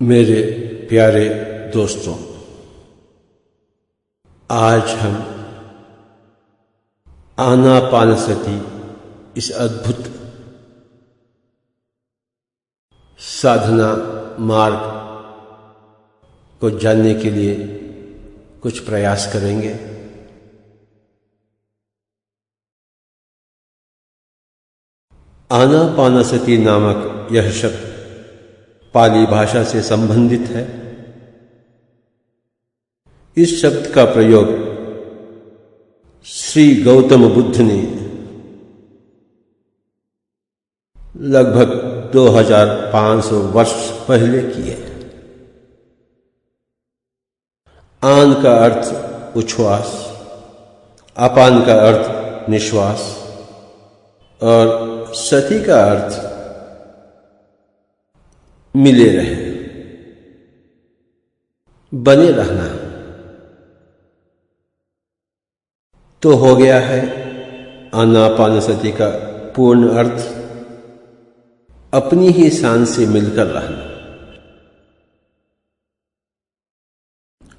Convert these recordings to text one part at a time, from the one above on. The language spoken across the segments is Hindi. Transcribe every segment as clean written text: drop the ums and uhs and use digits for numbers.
मेरे प्यारे दोस्तों, आज हम आनापानसति इस अद्भुत साधना मार्ग को जानने के लिए कुछ प्रयास करेंगे। आनापानसति नामक यह शब्द पाली भाषा से संबंधित है। इस शब्द का प्रयोग श्री गौतम बुद्ध ने लगभग 2500 वर्ष पहले किए। आन का अर्थ उच्छ्वास, अपान का अर्थ निश्वास और सति का अर्थ मिले रहे, बने रहना। तो हो गया है आनापानसति का पूर्ण अर्थ अपनी ही सांस से मिलकर रहना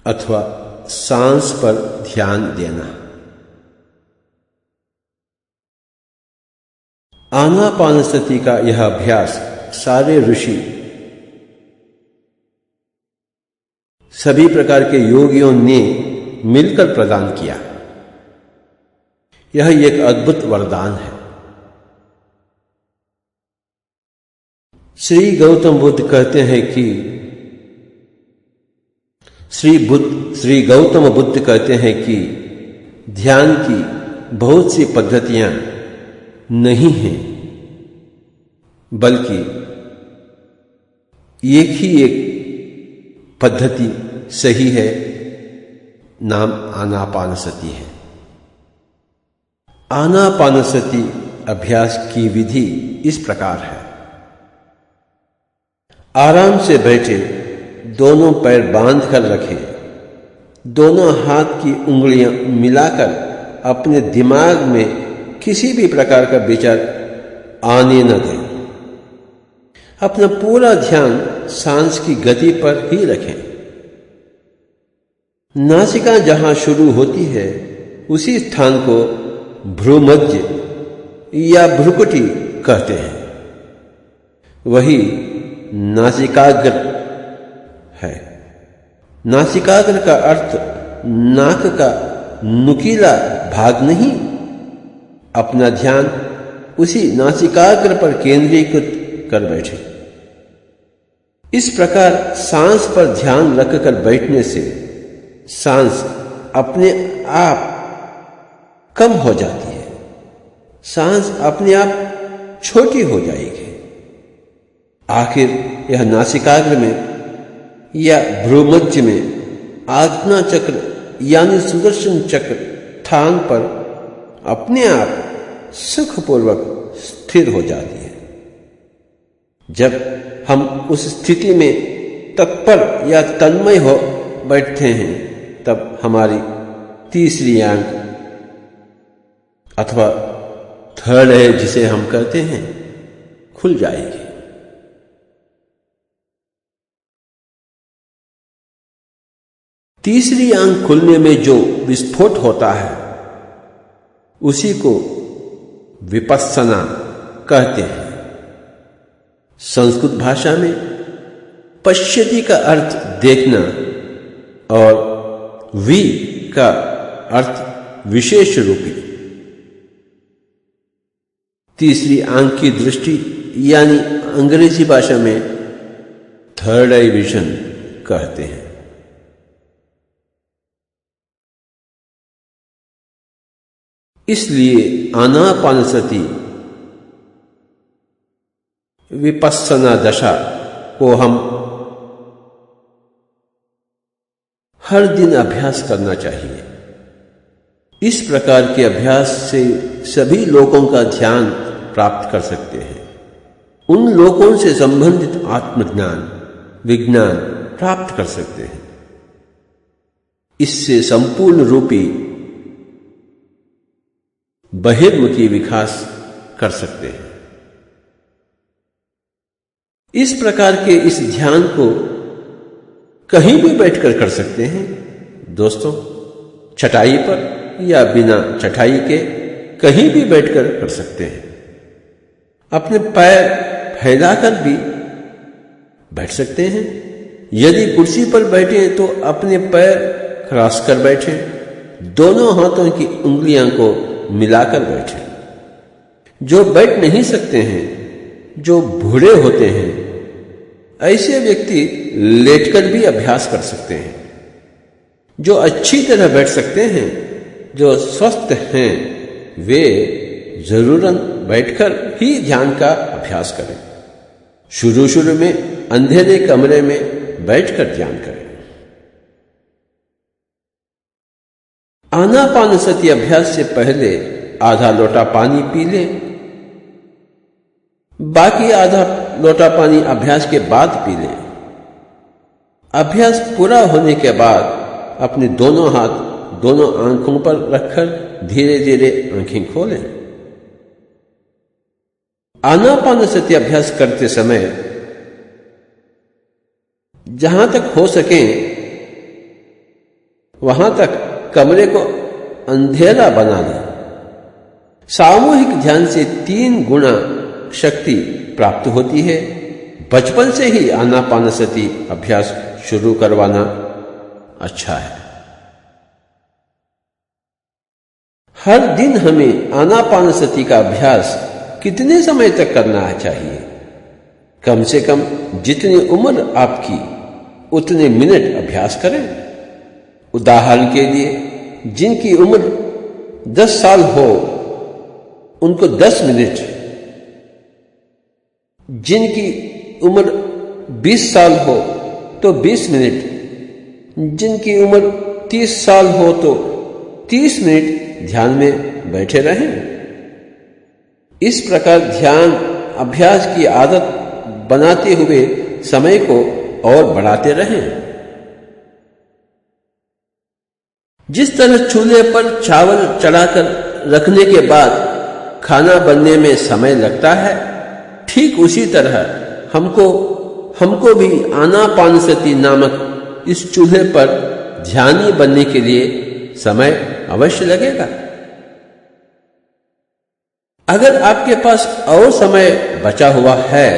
अथवा सांस पर ध्यान देना। आनापानसति का यह अभ्यास सारे ऋषि, सभी प्रकार के योगियों ने मिलकर प्रदान किया। यह एक अद्भुत वरदान है। श्री गौतम बुद्ध कहते हैं कि श्री गौतम बुद्ध कहते हैं कि ध्यान की बहुत सी पद्धतियां नहीं हैं, बल्कि एक ही एक पद्धति सही है, नाम आनापानसति है। आनापानसति अभ्यास की विधि इस प्रकार है। आराम से बैठे, दोनों पैर बांध कर रखें, दोनों हाथ की उंगलियां मिलाकर अपने दिमाग में किसी भी प्रकार का विचार आने न दें। अपना पूरा ध्यान सांस की गति पर ही रखें। नासिका जहां शुरू होती है उसी स्थान को भ्रूमध्य या भ्रुकुटी कहते हैं। वही नासिकाग्र है। नासिकाग्र का अर्थ नाक का नुकीला भाग नहीं, अपना ध्यान उसी नासिकाग्र पर केंद्रीकृत कर बैठे। इस प्रकार सांस पर ध्यान रखकर बैठने से सांस अपने आप कम हो जाती है, सांस अपने आप छोटी हो जाएगी। आखिर यह नासिकाग्र में या भ्रूमध्य में आज्ञा चक्र यानी सुदर्शन चक्र स्थान पर अपने आप सुखपूर्वक स्थिर हो जाती है। जब हम उस स्थिति में तत्पर या तन्मय हो बैठते हैं, तब हमारी तीसरी आंख अथवा थर्ड आई जिसे हम कहते हैं, खुल जाएगी। तीसरी आंख खुलने में जो विस्फोट होता है उसी को विपस्सना कहते हैं। संस्कृत भाषा में पश्यति का अर्थ देखना और वि का अर्थ विशेष रूपी। तीसरी आंख की दृष्टि यानी अंग्रेजी भाषा में थर्ड आई विजन कहते हैं। इसलिए आनापानसति विपस्सना दशा को हम हर दिन अभ्यास करना चाहिए। इस प्रकार के अभ्यास से सभी लोगों का ध्यान प्राप्त कर सकते हैं। उन लोगों से संबंधित आत्मज्ञान, विज्ञान प्राप्त कर सकते हैं। इससे संपूर्ण रूपी बहिर्मुखी विकास कर सकते हैं। इस प्रकार के इस ध्यान को कहीं भी बैठकर कर सकते हैं दोस्तों, चटाई पर या बिना चटाई के कहीं भी बैठकर कर सकते हैं। अपने पैर फैलाकर भी बैठ सकते हैं। यदि कुर्सी पर बैठे तो अपने पैर क्रॉस कर बैठे, दोनों हाथों की उंगलियों को मिलाकर बैठे। जो बैठ नहीं सकते हैं, जो बूढ़े होते हैं, ऐसे व्यक्ति लेटकर भी अभ्यास कर सकते हैं। जो अच्छी तरह बैठ सकते हैं, जो स्वस्थ हैं, वे जरूरन बैठकर ही ध्यान का अभ्यास करें। शुरू में अंधेरे कमरे में बैठकर ध्यान करें। आनापानसति अभ्यास से पहले आधा लोटा पानी पी लें, बाकी आधा लोटा पानी अभ्यास के बाद पी लें। अभ्यास पूरा होने के बाद अपने दोनों हाथ दोनों आंखों पर रखकर धीरे धीरे आंखें खोलें। आनापानसति अभ्यास करते समय जहां तक हो सके वहां तक कमरे को अंधेरा बना लें। सामूहिक ध्यान से 3 गुना शक्ति प्राप्त होती है। बचपन से ही आनापानसति अभ्यास शुरू करवाना अच्छा है। हर दिन हमें आनापानसति का अभ्यास कितने समय तक करना चाहिए? कम से कम जितनी उम्र आपकी उतने मिनट अभ्यास करें। उदाहरण के लिए, जिनकी उम्र 10 साल हो उनको 10 मिनट, जिनकी उम्र 20 साल हो तो 20 मिनट, जिनकी उम्र 30 साल हो तो 30 मिनट ध्यान में बैठे रहें। इस प्रकार ध्यान अभ्यास की आदत बनाते हुए समय को और बढ़ाते रहें। जिस तरह चूल्हे पर चावल चढ़ाकर रखने के बाद खाना बनने में समय लगता है, ठीक उसी तरह हमको भी आनापानसति नामक इस चूल्हे पर ध्यानी बनने के लिए समय अवश्य लगेगा। अगर आपके पास और समय बचा हुआ है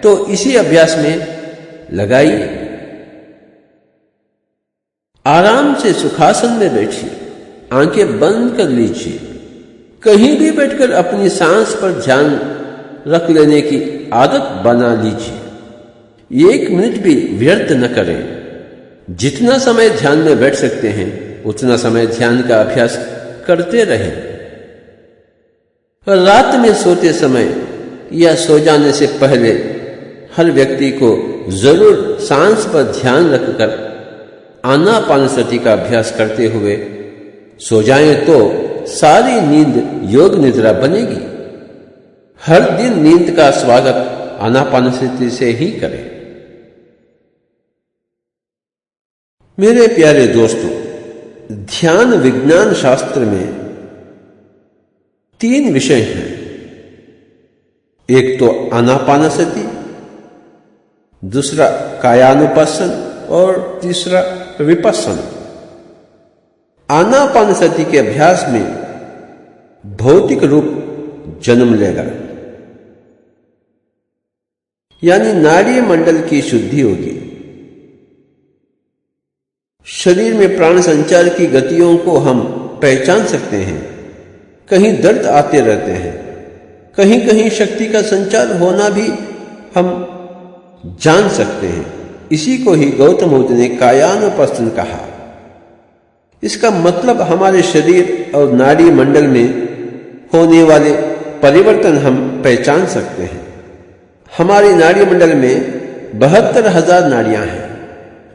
तो इसी अभ्यास में लगाइए। आराम से सुखासन में बैठिए, आंखें बंद कर लीजिए। कहीं भी बैठकर अपनी सांस पर ध्यान रख लेने की आदत बना लीजिए। 1 मिनट भी व्यर्थ न करें। जितना समय ध्यान में बैठ सकते हैं उतना समय ध्यान का अभ्यास करते रहें। रात में सोते समय या सो जाने से पहले हर व्यक्ति को जरूर सांस पर ध्यान रखकर आनापानसति का अभ्यास करते हुए सो जाएं तो सारी नींद योग निद्रा बनेगी। हर दिन नींद का स्वागत आनापानसति से ही करें। मेरे प्यारे दोस्तों, ध्यान विज्ञान शास्त्र में 3 विषय हैं। एक तो आनापानसति, दूसरा कायानुपासन और तीसरा विपस्सना। आनापानसति के अभ्यास में भौतिक रूप जन्म लेगा, यानी नाड़ी मंडल की शुद्धि होगी। शरीर में प्राण संचार की गतियों को हम पहचान सकते हैं। कहीं दर्द आते रहते हैं, कहीं कहीं शक्ति का संचार होना भी हम जान सकते हैं। इसी को ही गौतम बुद्ध ने कायानुपासन कहा। इसका मतलब हमारे शरीर और नाड़ी मंडल में होने वाले परिवर्तन हम पहचान सकते हैं। हमारी नाड़ी मंडल में 72,000 नाड़ियां हैं।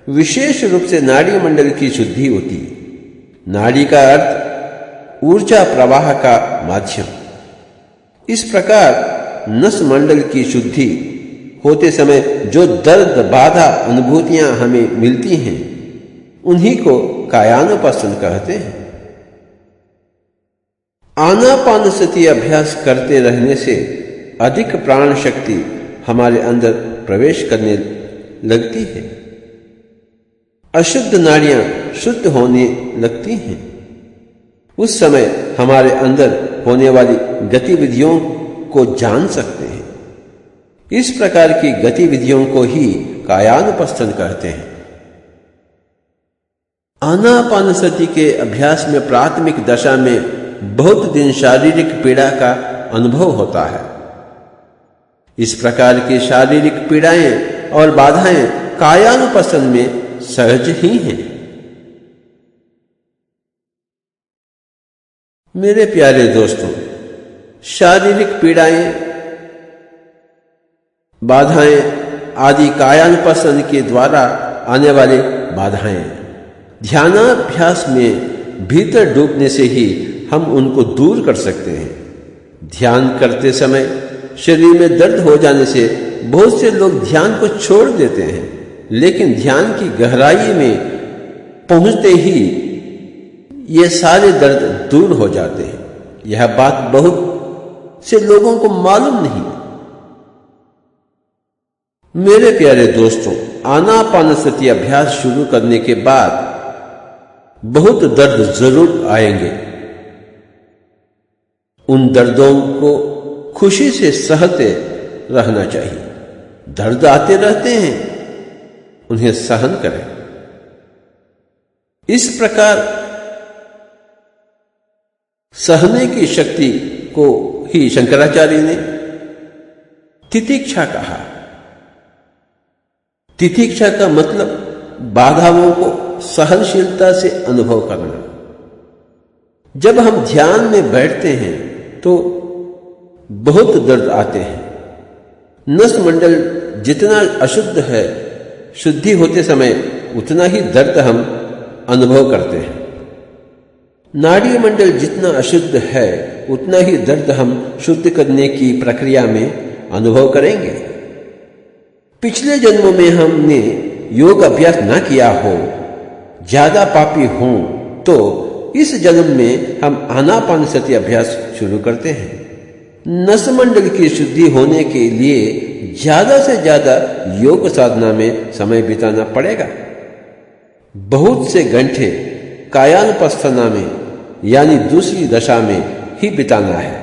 विशेष रूप से नाड़ी मंडल की शुद्धि होती है। नाड़ी का अर्थ ऊर्जा प्रवाह का माध्यम। इस प्रकार नस मंडल की शुद्धि होते समय जो दर्द बाधा अनुभूतियां हमें मिलती हैं उन्हीं को कायानुपासन कहते हैं। आनापानसति अभ्यास करते रहने से अधिक प्राण शक्ति हमारे अंदर प्रवेश करने लगती है। अशुद्ध नाड़ियां शुद्ध होने लगती हैं। उस समय हमारे अंदर होने वाली गतिविधियों को जान सकते हैं। इस प्रकार की गतिविधियों को ही कायानुपस्थन कहते हैं। आनापानसति के अभ्यास में प्राथमिक दशा में बहुत दिन शारीरिक पीड़ा का अनुभव होता है। इस प्रकार की शारीरिक पीड़ाएं और बाधाएं कायानुपस्थन में सहज ही हैं। मेरे प्यारे दोस्तों, शारीरिक पीड़ाएं, बाधाएं आदि कायानुपस्थन के द्वारा आने वाली बाधाएं ध्यानाभ्यास में भीतर डूबने से ही हम उनको दूर कर सकते हैं। ध्यान करते समय शरीर में दर्द हो जाने से बहुत से लोग ध्यान को छोड़ देते हैं, लेकिन ध्यान की गहराई में पहुंचते ही ये सारे दर्द दूर हो जाते हैं। यह बात बहुत से लोगों को मालूम नहीं। मेरे प्यारे दोस्तों, आनापानसति अभ्यास शुरू करने के बाद बहुत दर्द जरूर आएंगे। उन दर्दों को खुशी से सहते रहना चाहिए। दर्द आते रहते हैं, उन्हें सहन करें। इस प्रकार सहने की शक्ति को ही शंकराचार्य ने तितिक्षा कहा। तितिक्षा का मतलब बाधाओं को सहनशीलता से अनुभव करना। जब हम ध्यान में बैठते हैं तो बहुत दर्द आते हैं। नस मंडल जितना अशुद्ध है, शुद्धि होते समय उतना ही दर्द हम अनुभव करते हैं। नाड़ी मंडल जितना अशुद्ध है, उतना ही दर्द हम शुद्ध करने की प्रक्रिया में अनुभव करेंगे। पिछले जन्मों में हमने योग अभ्यास न किया हो, ज्यादा पापी हों, तो इस जन्म में हम आनापानसति अभ्यास शुरू करते हैं। नसमंडल की शुद्धि होने के लिए ज्यादा से ज्यादा योग साधना में समय बिताना पड़ेगा। बहुत से घंटे कायानुपस्थना में यानी दूसरी दशा में ही बिताना है।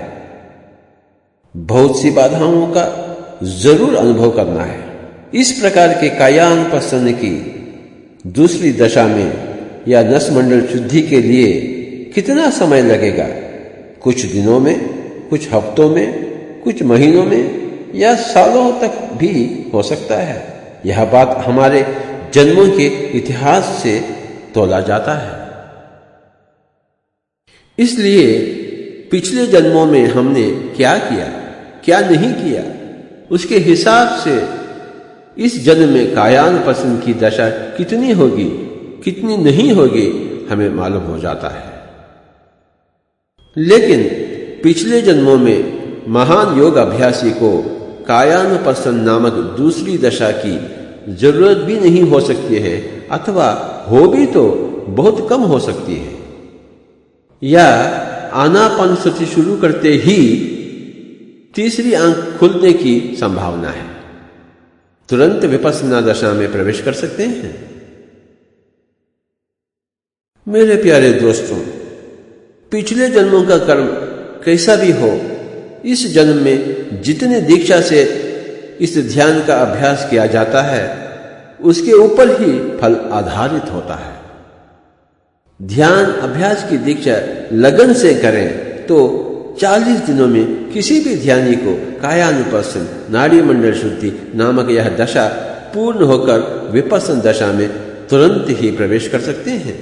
बहुत सी बाधाओं का जरूर अनुभव करना है। इस प्रकार के कायानुपस्थन की दूसरी दशा में या नसमंडल शुद्धि के लिए कितना समय लगेगा? कुछ दिनों में, कुछ हफ्तों में, कुछ महीनों में या सालों तक भी हो सकता है। यह बात हमारे जन्मों के इतिहास से तोला जाता है। इसलिए पिछले जन्मों में हमने क्या किया, क्या नहीं किया, उसके हिसाब से इस जन्म में कायानुपस्थन की दशा कितनी होगी, कितनी नहीं होगी, हमें मालूम हो जाता है। लेकिन पिछले जन्मों में महान योग अभ्यासी को कायानुपस्थन नामक दूसरी दशा की जरूरत भी नहीं हो सकती है, अथवा हो भी तो बहुत कम हो सकती है। या आनापानसति शुरू करते ही तीसरी आंख खुलने की संभावना है। तुरंत विपश्यना दशा में प्रवेश कर सकते हैं। मेरे प्यारे दोस्तों, पिछले जन्मों का कर्म कैसा भी हो, इस जन्म में जितने दीक्षा से इस ध्यान का अभ्यास किया जाता है, उसके ऊपर ही फल आधारित होता है। ध्यान अभ्यास की दीक्षा लगन से करें तो 40 दिनों में किसी भी ध्यानी को कायानुपस्थन नाड़ी मंडल शुद्धि नामक यह दशा पूर्ण होकर विपश्यना दशा में तुरंत ही प्रवेश कर सकते हैं।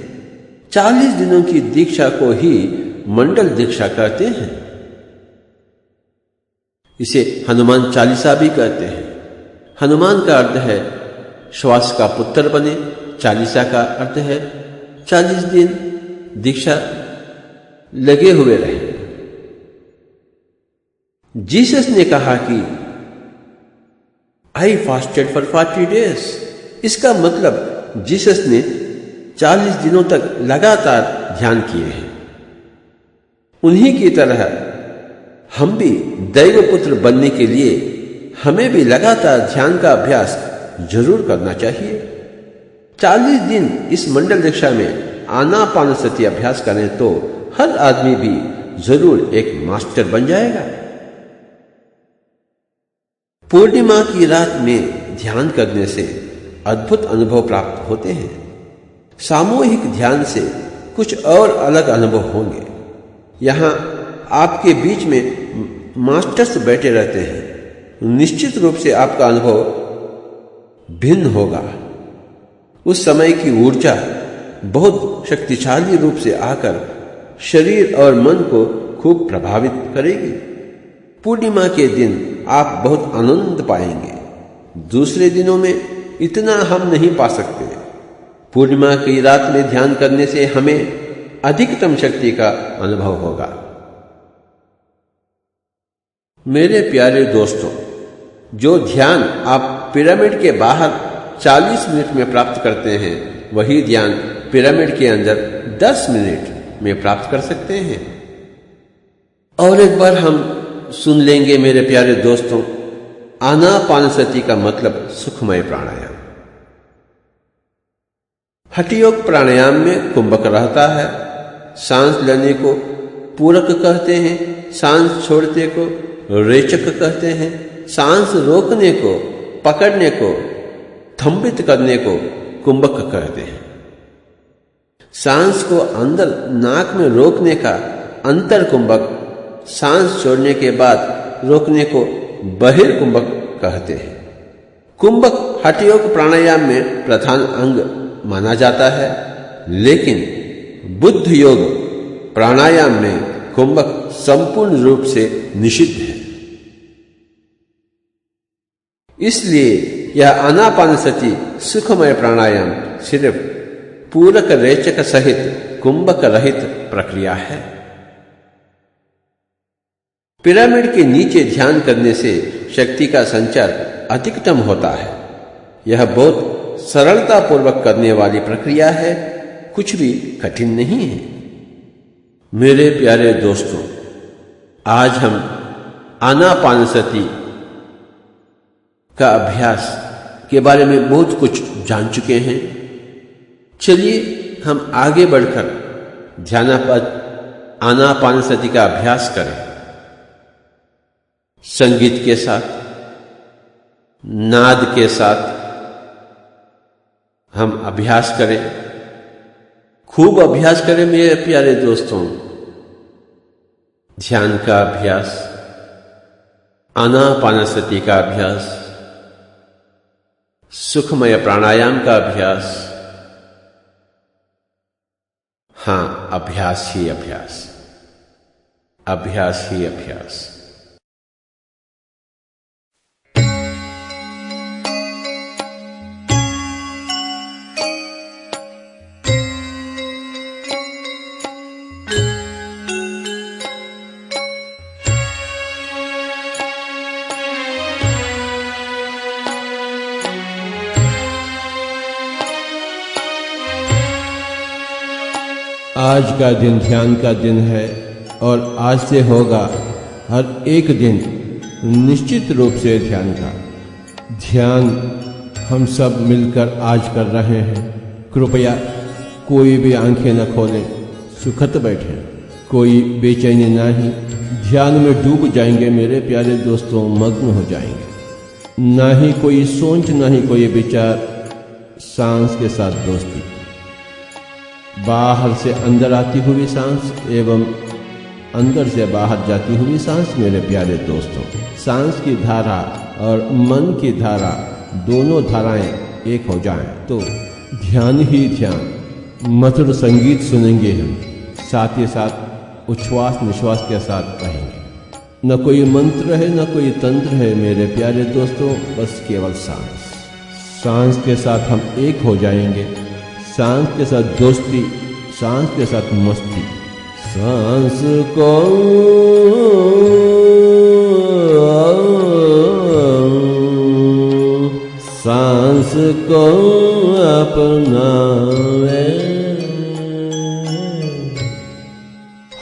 40 दिनों की दीक्षा को ही मंडल दीक्षा कहते हैं। इसे हनुमान चालीसा भी कहते हैं। हनुमान का अर्थ है श्वास का पुत्र बने, चालीसा का अर्थ है 40 दिन दीक्षा लगे हुए रहे। जीसस ने कहा कि आई फास्टेड फॉर 40 डेज। इसका मतलब जीसस ने 40 दिनों तक लगातार ध्यान किए हैं। उन्हीं की तरह हम भी दैव पुत्र बनने के लिए हमें भी लगातार ध्यान का अभ्यास जरूर करना चाहिए। 40 दिन इस मंडल दीक्षा में आनापानसति अभ्यास करें तो हर आदमी भी जरूर एक मास्टर बन जाएगा। पूर्णिमा की रात में ध्यान करने से अद्भुत अनुभव प्राप्त होते हैं। सामूहिक ध्यान से कुछ और अलग अनुभव होंगे। यहां आपके बीच में मास्टर्स बैठे रहते हैं। निश्चित रूप से आपका अनुभव भिन्न होगा। उस समय की ऊर्जा बहुत शक्तिशाली रूप से आकर शरीर और मन को खूब प्रभावित करेगी। पूर्णिमा के दिन आप बहुत आनंद पाएंगे। दूसरे दिनों में इतना हम नहीं पा सकते। पूर्णिमा की रात में ध्यान करने से हमें अधिकतम शक्ति का अनुभव होगा। मेरे प्यारे दोस्तों, जो ध्यान आप पिरामिड के बाहर 40 मिनट में प्राप्त करते हैं, वही ध्यान पिरामिड के अंदर 10 मिनट में प्राप्त कर सकते हैं। और एक बार हम सुन लेंगे मेरे प्यारे दोस्तों, आनापानसति का मतलब सुखमय प्राणायाम। हठयोग प्राणायाम में कुंभक रहता है। सांस लेने को पूरक कहते हैं, सांस छोड़ने को रेचक कहते हैं, सांस रोकने को, पकड़ने को, थंबित करने को कुंभक कहते हैं। सांस को अंदर नाक में रोकने का अंतर कुंभक, सांस छोड़ने के बाद रोकने को बहिर्कुंभक कहते हैं। कुंभक हठयोग प्राणायाम में प्रधान अंग माना जाता है, लेकिन बुद्ध योग प्राणायाम में कुंभक संपूर्ण रूप से निषिद्ध है। इसलिए यह आनापानसति सुखमय प्राणायाम सिर्फ पूरक रेचक सहित कुंभक रहित प्रक्रिया है। पिरामिड के नीचे ध्यान करने से शक्ति का संचार अधिकतम होता है। यह बहुत सरलता पूर्वक करने वाली प्रक्रिया है, कुछ भी कठिन नहीं है। मेरे प्यारे दोस्तों, आज हम आनापानसति का अभ्यास के बारे में बहुत कुछ जान चुके हैं। चलिए हम आगे बढ़कर ध्यानापद आनापानसति का अभ्यास करें। संगीत के साथ, नाद के साथ हम अभ्यास करें। खूब अभ्यास करें मेरे प्यारे दोस्तों। ध्यान का अभ्यास, आनापानसति का अभ्यास, सुखमय प्राणायाम का अभ्यास। हां, अभ्यास ही अभ्यास, अभ्यास ही अभ्यास। आज का दिन ध्यान का दिन है और आज से होगा हर एक दिन निश्चित रूप से ध्यान का। ध्यान हम सब मिलकर आज कर रहे हैं। कृपया कोई भी आंखें न खोलें, सुखत बैठें, कोई बेचैनी नहीं। ध्यान में डूब जाएंगे मेरे प्यारे दोस्तों, मग्न हो जाएंगे। ना ही कोई सोच, ना ही कोई विचार, सांस के साथ दोस्ती। बाहर से अंदर आती हुई सांस एवं अंदर से बाहर जाती हुई सांस मेरे प्यारे दोस्तों। सांस की धारा और मन की धारा, दोनों धाराएं एक हो जाएं तो ध्यान ही ध्यान। मधुर संगीत सुनेंगे हम, साथ ही साथ उच्छ्वास निश्वास के साथ रहेंगे। न कोई मंत्र है, न कोई तंत्र है मेरे प्यारे दोस्तों, बस केवल सांस। सांस के साथ हम एक हो जाएंगे। सांस के साथ दोस्ती, सांस के साथ मस्ती। सांस को सांस को अपनाए।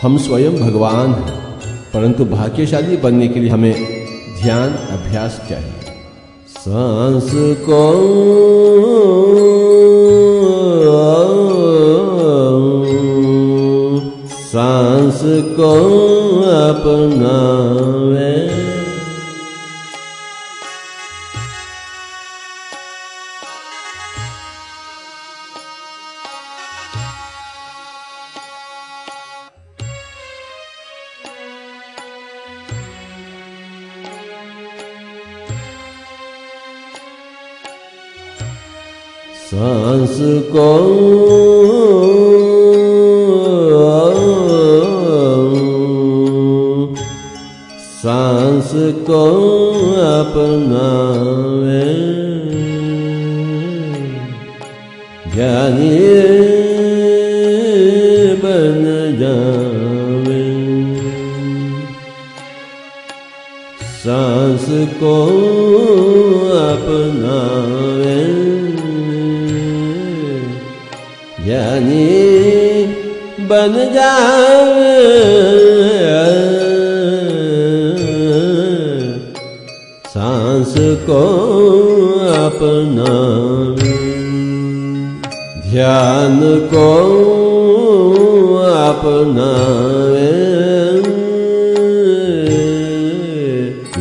हम स्वयं भगवान हैं, परंतु भाग्यशाली बनने के लिए हमें ध्यान अभ्यास चाहिए। सांस को को अपनावे। सांस को अपनावे, ज्ञानी बन जावे। सांस को अपनावे, ज्ञानी बन जावे। सांस को अपनावे, ध्यान को अपनावे,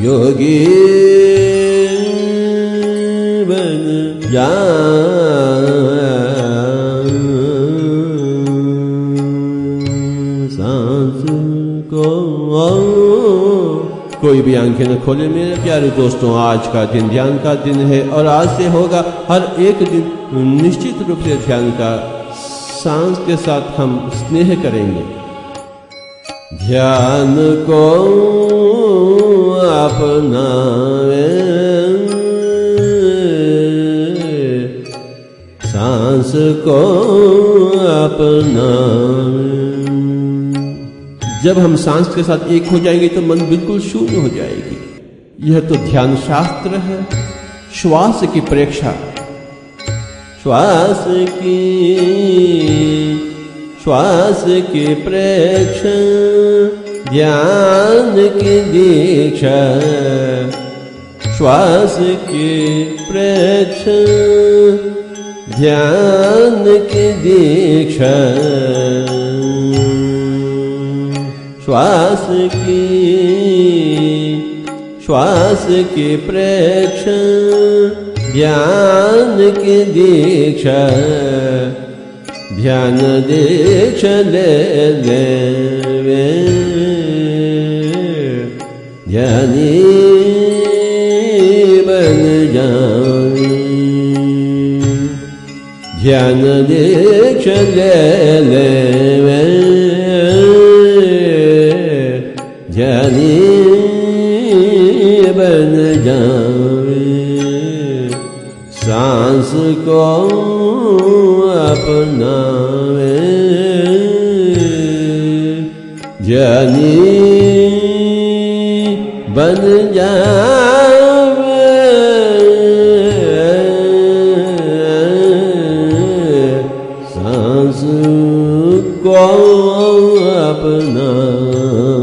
योगी बन जावे। कोई भी आंखें न खोले मेरे प्यारे दोस्तों। आज का दिन ध्यान का दिन है और आज से होगा हर एक दिन निश्चित रूप से ध्यान का। सांस के साथ हम स्नेह करेंगे। ध्यान को अपनावे, सांस को अपनावे। जब हम सांस के साथ एक हो जाएंगे तो मन बिल्कुल शून्य हो जाएगी। यह तो ध्यान शास्त्र है। श्वास की परीक्षा, श्वास की प्रेक्षा, ध्यान की दीक्षा। श्वास की प्रेक्षा, ध्यान की दीक्षा। श्वास की प्रेक्षा, ध्यान की दीक्षा। ध्यान दीक्षा ले लेवे, ध्यानी बन जावे। ध्यान दीक्षा ले लेवे, ध्यानी बन जावे। सांस को अपनावे, ध्यानी बन जावे। सांस को अपनावे।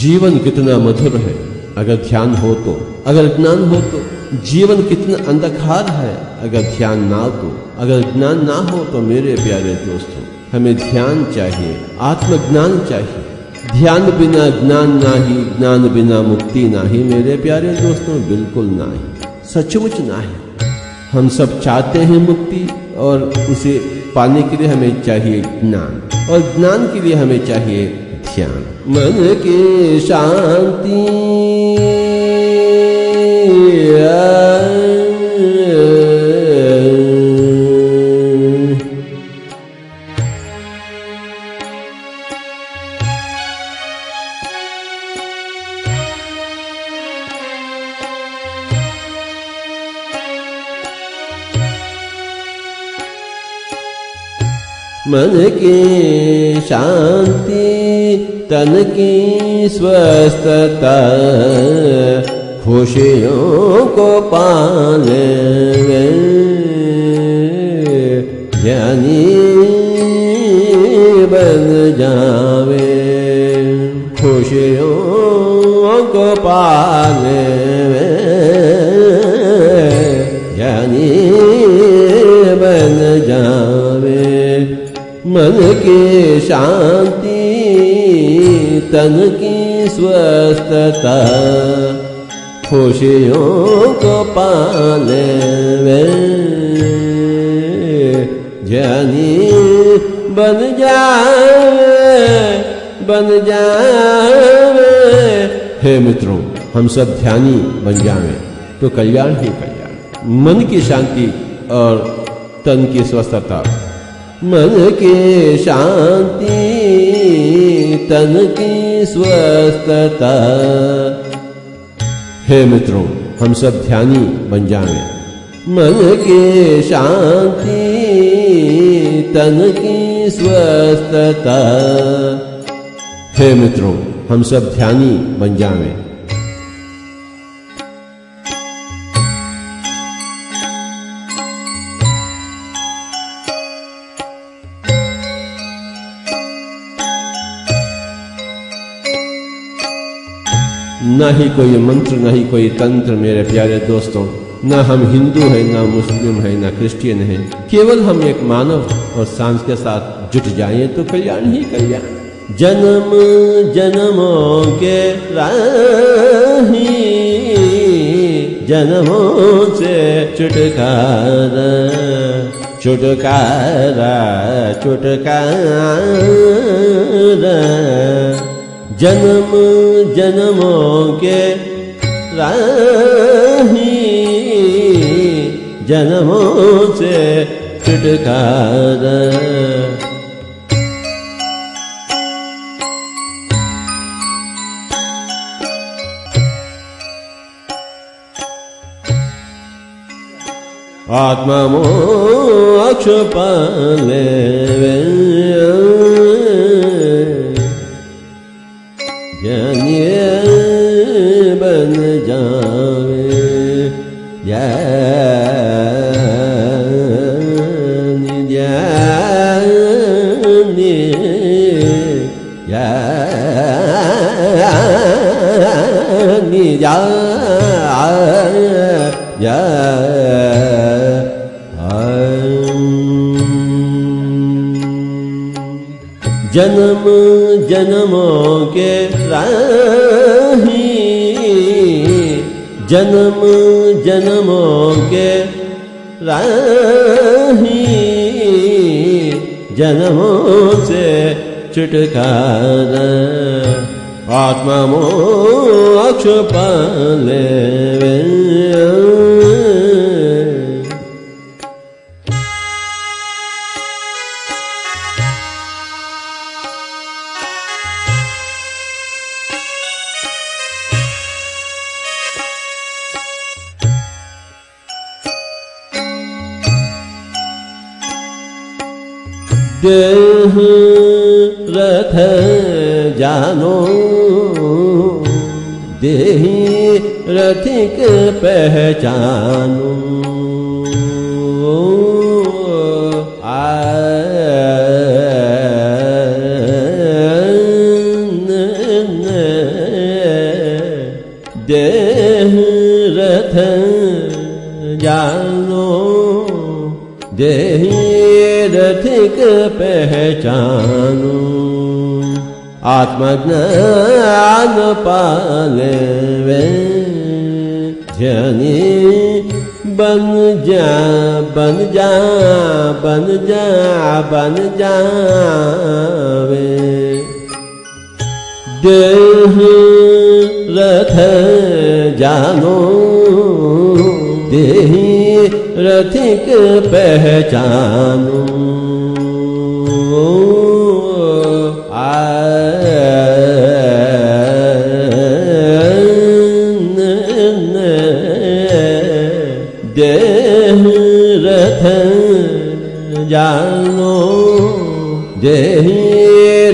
जीवन कितना मधुर है अगर ध्यान हो तो, अगर ज्ञान हो तो। जीवन कितना अंधकार है अगर ध्यान ना हो तो, अगर ज्ञान ना हो तो। मेरे प्यारे दोस्तों, हमें ध्यान चाहिए, आत्मज्ञान चाहिए। ध्यान बिना ज्ञान नाही, ज्ञान बिना मुक्ति नाही। मेरे प्यारे दोस्तों, बिल्कुल नाही, सचमुच नाही। हम सब चाहते हैं मुक्ति और उसे पाने के लिए हमें चाहिए ज्ञान, और ज्ञान के लिए हमें चाहिए ध्यान। मन की शांति मन की शांति, तन की स्वस्थता, खुशियों को पाले ज्ञानी बन जावे। खुशियों को पाले ज्ञानी बन जावे। शांति तन की स्वस्थता, खुशियों को पाले वे ज्ञानी बन जावे। हे मित्रों, हम सब ध्यानी बन जाएं तो कल्याण ही कल्याण। मन की शांति और तन की स्वस्थता, मन की शांति तन की स्वस्थता। हे मित्रों, हम सब ध्यानी बन जाएं। मन की शांति तन की स्वस्थता। हे मित्रों, हम सब ध्यानी बन जाएं। न ही कोई मंत्र, न ही कोई तंत्र मेरे प्यारे दोस्तों। न हम हिंदू हैं, न मुस्लिम हैं, न क्रिश्चियन हैं। केवल हम एक मानव और सांस के साथ जुट जाएं तो कल्याण ही कल्याण। जन्म जन्मों के राही, जन्मों से छुटकारा, छुटकारा, छुटकारा। जन्म जन्मों के राही, जन्मों से छुटकारा। आत्मा मोक्ष पाले वे ज्ञानी बन जावे। ज्ञानी ज्ञानी ज्ञानी जन्म जन्मों के राही, जन्म जन्मों के राही, जन्मों से छुटकारा। आत्मा मोक्ष पाले वे देह रथ जानो, देही रथिक पहचानो। देह रथ जानो, देही रथिक पहचानो। आत्मज्ञान पाले वे ध्यानी बन जा, बन जा, बन जा, बन जावे। देह रथ जानो, देही रथिक पहचानो। देह रथ जानो, देही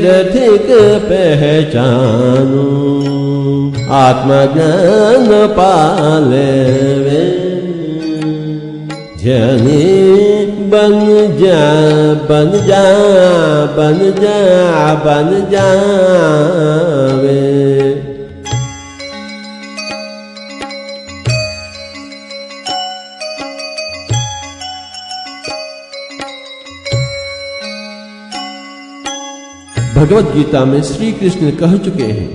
रथिक पहचानो। आत्मज्ञान पाले वे ध्यानी बन जा, बन जा, बन जा, बन जावे। भगवत गीता में श्री कृष्ण कह चुके हैं,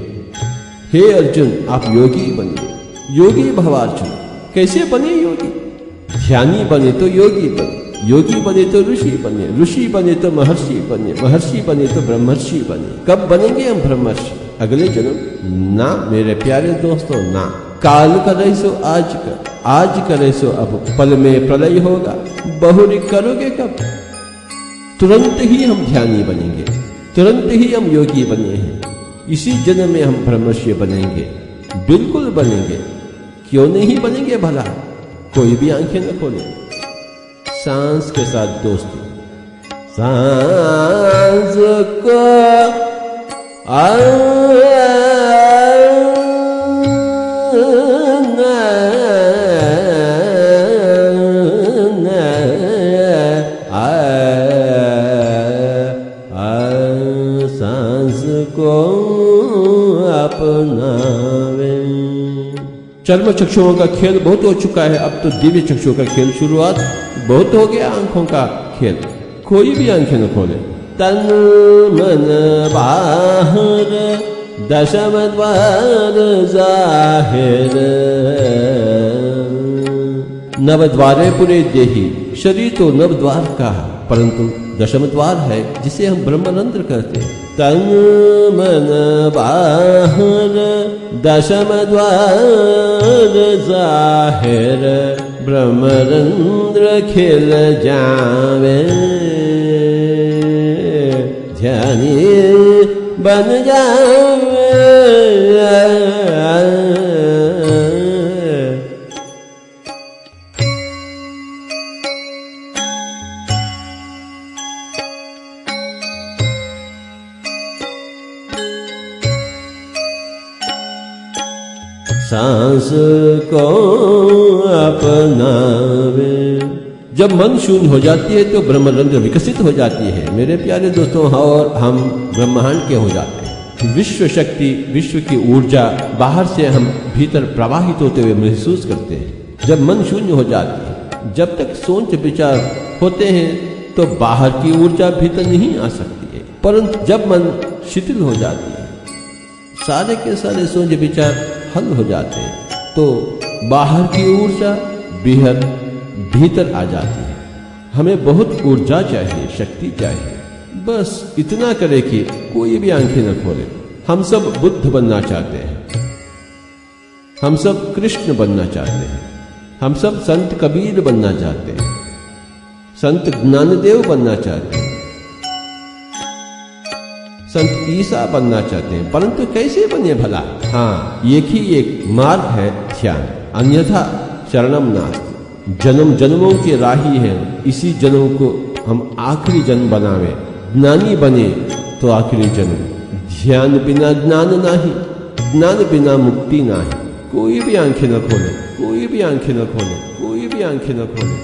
हे अर्जुन आप योगी बनिए, योगी भवार्जुन। कैसे बने योगी? ध्यानी बने तो योगी बने, योगी बने तो ऋषि बने, ऋषि बने तो महर्षि बने, महर्षि बने तो ब्रह्मर्षि बने। कब बनेंगे हम ब्रह्मर्षि? अगले जन्म ना मेरे प्यारे दोस्तों, ना। काल करे सो आज कर, आज करे सो अब, पल में प्रलय होगा, बहुरी करोगे कब? तुरंत ही हम ध्यानी बनेंगे, तुरंत ही हम योगी बने हैं। इसी जन्म में हम ब्रह्मर्षि बनेंगे, बिल्कुल बनेंगे। क्यों नहीं बनेंगे भला? कोई भी आंखें न खोले। सांस के साथ दोस्ती, सांस को सांस को अपनावे। चर्म चक्षुओं का खेल बहुत हो चुका है, अब तो दिव्य चक्षुओं का खेल शुरुआत बहुत हो गया। आंखों का खेल, कोई भी आंखें न खोले। तन मन बाहर दशम द्वार जाहिर, नव द्वारे पुरे देही। शरीर तो नव द्वार का है, परंतु दशम द्वार है जिसे हम ब्रह्मरंध्र कहते हैं। तन मन बाहर दशम द्वार जाहिर, ब्रह्मरंध्र खिल जावे, ध्यानी बन जावे। सांस को अपनावे। जब मन शून्य हो जाती है तो ब्रह्मरंध्र विकसित हो जाती है मेरे प्यारे दोस्तों, और हम ब्रह्मांड के हो जाते हैं। विश्व शक्ति, विश्व की ऊर्जा बाहर से हम भीतर प्रवाहित होते हुए महसूस करते हैं। जब मन शून्य हो जाती है, जब तक सोच विचार होते हैं तो बाहर की ऊर्जा भीतर नहीं आ सकती है, परंतु जब मन शिथिल हो जाती है, सारे के सारे सोच विचार हल हो जाते हैं, तो बाहर की ऊर्जा भीतर आ जाती है। हमें बहुत ऊर्जा चाहिए, शक्ति चाहिए। बस इतना करे कि कोई भी आंखें न खोले। हम सब बुद्ध बनना चाहते हैं, हम सब कृष्ण बनना चाहते हैं, हम सब संत कबीर बनना चाहते हैं, संत ज्ञानदेव बनना चाहते हैं, संत ईसा बनना चाहते हैं, परंतु कैसे बने भला? हाँ, एक ही एक मार्ग है, ध्यान, अन्यथा शरणम नास्ति। जन्म जन्मों की राही है, इसी जन्म को हम आखिरी जन्म बनावे। ज्ञानी बने तो आखिरी जन्म, ध्यान बिना ज्ञान नाही, ज्ञान बिना मुक्ति नाही। कोई भी आंखें न खोले, कोई भी आंखें न खोले, कोई भी आंखें न खोले।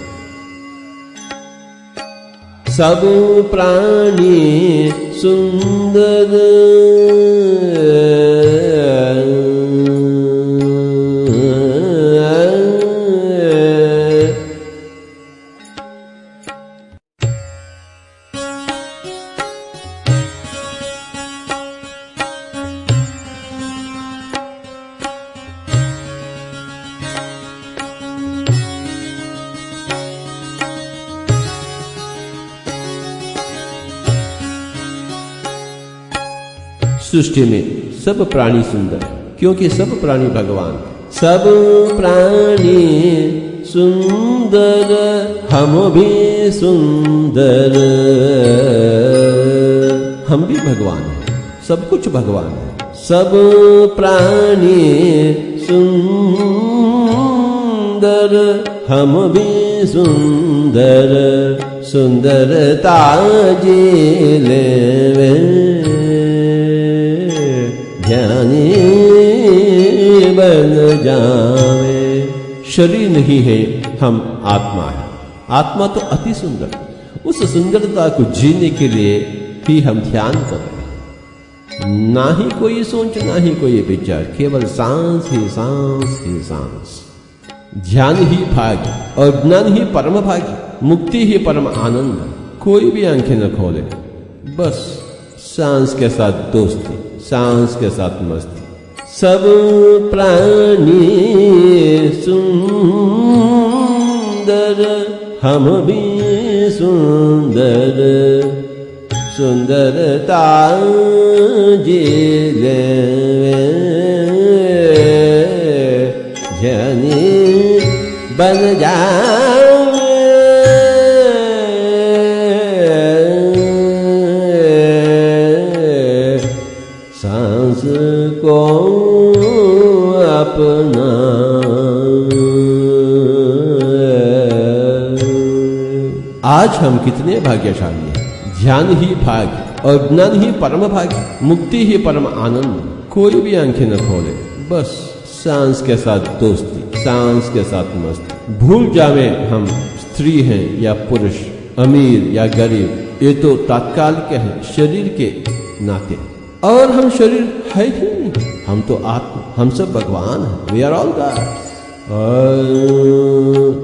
सब प्राणी सुंदर, सृष्टि में सब प्राणी सुंदर, क्योंकि सब प्राणी भगवान। सब प्राणी सुंदर, हम भी सुंदर। हम भी भगवान हैं, सब कुछ भगवान है। सब प्राणी सुंदर, हम भी सुंदर। सुंदरता जी लेवे, ध्यानी बन जावे। शरीर नहीं है, हम आत्मा है। आत्मा तो अति सुंदर, उस सुंदरता को जीने के लिए ही हम ध्यान करते हैं। ना ही कोई सोच, ना ही कोई विचार, केवल सांस ही सांस ही सांस। ध्यान ही भाग्य और ज्ञान ही परम भाग्य, मुक्ति ही परम आनंद। कोई भी आंखें न खोले, बस सांस के साथ दोस्ती, सांस के साथ मस्ती। सब प्राणी सुंदर, हम भी सुंदर, सुंदरता जिले जनी बन जावे, सांस को अपना। आज हम कितने भाग्यशाली हैं। ध्यान ही भाग्य और ज्ञान ही परम भाग्य, मुक्ति ही परम आनंद। कोई भी आंखें न खोले, बस सांस के साथ दोस्ती, सांस के साथ मस्ती। भूल जावे हम स्त्री हैं या पुरुष, अमीर या गरीब, ये तो तात्कालिक है शरीर के नाते। और हम शरीर है ही नहीं, हम तो आत्मा, हम सब भगवान हैं। We are all gods.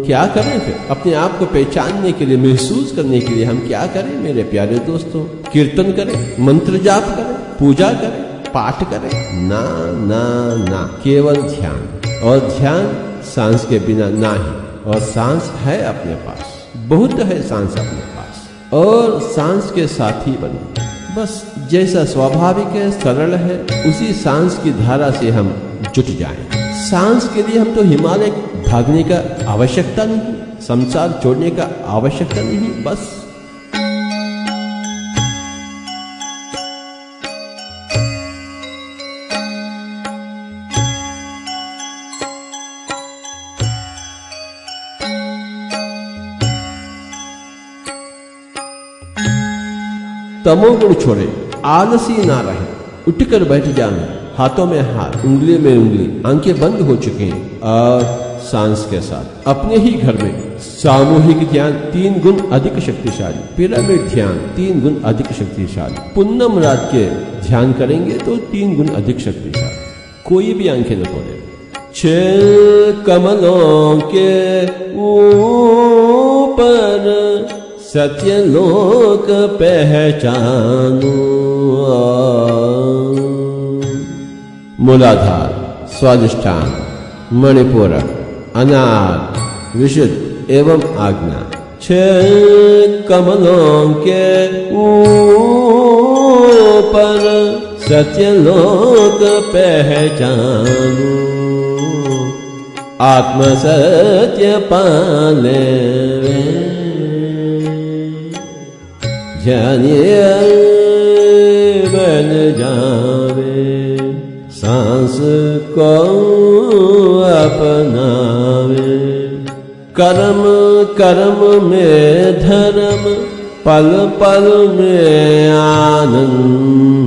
क्या करें फिर अपने आप को पहचानने के लिए, महसूस करने के लिए हम क्या करें मेरे प्यारे दोस्तों? कीर्तन करें, मंत्र जाप करें, पूजा करें, पाठ करें? ना ना ना, केवल ध्यान। और ध्यान सांस के बिना ना ही। और सांस है अपने पास, बहुत है सांस अपने पास, और सांस के साथी बने। बस जैसा स्वाभाविक है, सरल है, उसी सांस की धारा से हम जुट जाएं। सांस के लिए हम तो हिमालय भागने का आवश्यकता नहीं, संसार छोड़ने का आवश्यकता नहीं। बस तमोगुण छोड़े, आलसी ना रहे, उठकर बैठ जाए, हाथों में हाथ, उंगली में उंगली, आंखें बंद हो चुके हैं, और सांस के साथ अपने ही घर में सामूहिक ध्यान 3 गुण अधिक शक्तिशाली, पिरामिड ध्यान 3 गुण अधिक शक्तिशाली, पूनम रात के ध्यान करेंगे तो 3 गुण अधिक शक्तिशाली। कोई भी आंखें न खोले। 6 कमलों के ऊपर सत्यलोक पहचानो, मूलाधार, स्वादिष्ठान, मणिपूरक, अनार, विशुद्ध एवं आज्ञा। 6 कमलों के ऊपर सत्यलोक पहचानो, आत्म सत्य पाले जानिए बन जावे, सांस को अपनावे। कर्म कर्म में धर्म, पल पल में आनंद,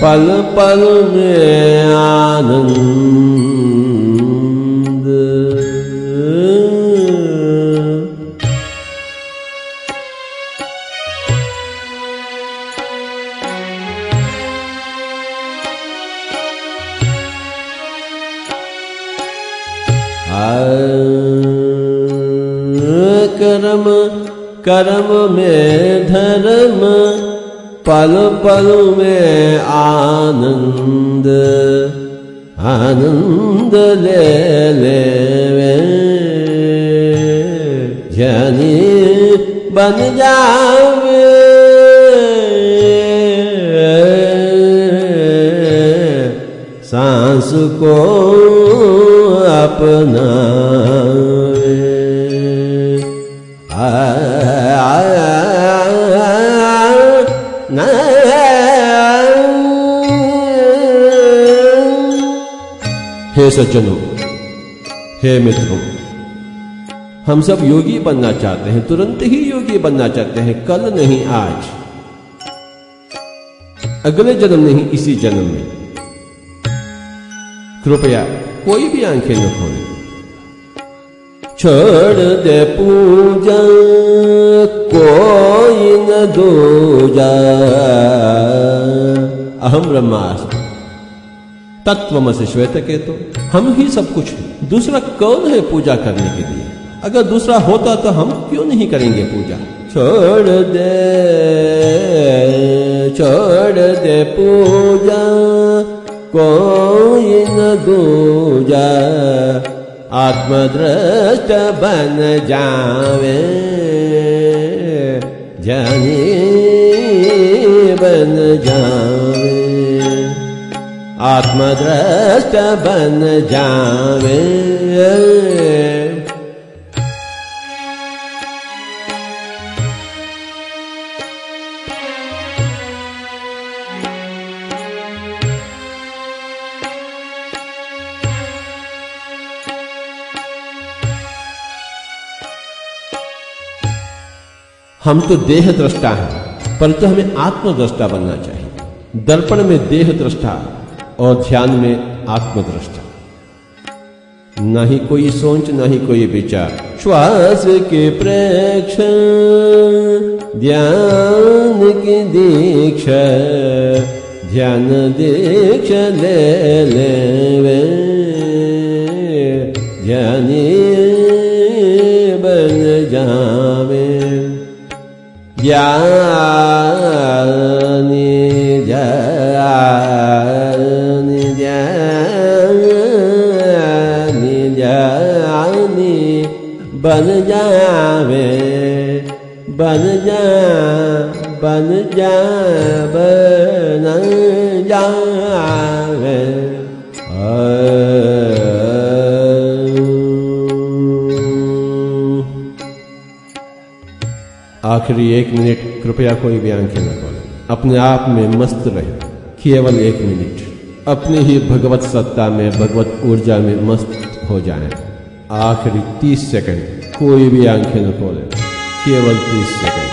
पल पल में आनंद। कर्म कर्म में धर्म, पल पल में आनंद, आनंद ले ले जानी बन जावे, सांस को अपना। हे सज्जनों, हे मित्रों, हम सब योगी बनना चाहते हैं, तुरंत ही योगी बनना चाहते हैं, कल नहीं आज, अगले जन्म नहीं इसी जन्म में। कृपया कोई भी आंखें न खोलें। छोड़ दे पूजा कोई न दूजा, अहम ब्रह्मास्मि, तत्वमसि श्वेतकेतो, हम ही सब कुछ है। दूसरा कौन है पूजा करने के लिए? अगर दूसरा होता तो हम क्यों नहीं करेंगे पूजा? छोड़ दे पूजा, कोई न दूजा, आत्मदृष्ट बन जावे, ज्ञानी बन जावे, आत्मदृष्ट बन जावे। हम तो देह दृष्टा हैं, परंतु हमें आत्मदृष्टा बनना चाहिए। दर्पण में देह दृष्टा और ध्यान में आत्मदृष्टा। न ही कोई सोच, न ही कोई विचार। श्वास के प्रेक्षण, ध्यान की दीक्षा, ध्यान दीक्षा ले वे, ध्यानी बन जावे, ज्ञानी ज्ञानी ज्ञानी ज्ञानी बन जावे, बन जा बन जा बन जावे। आखिरी 1 मिनट कृपया कोई भी आंखें न खोलें, अपने आप में मस्त रहे। केवल 1 मिनट अपनी ही भगवत सत्ता में, भगवत ऊर्जा में मस्त हो जाएं। आखिरी 30 सेकंड कोई भी आंखें न खोलें, केवल 30 सेकंड।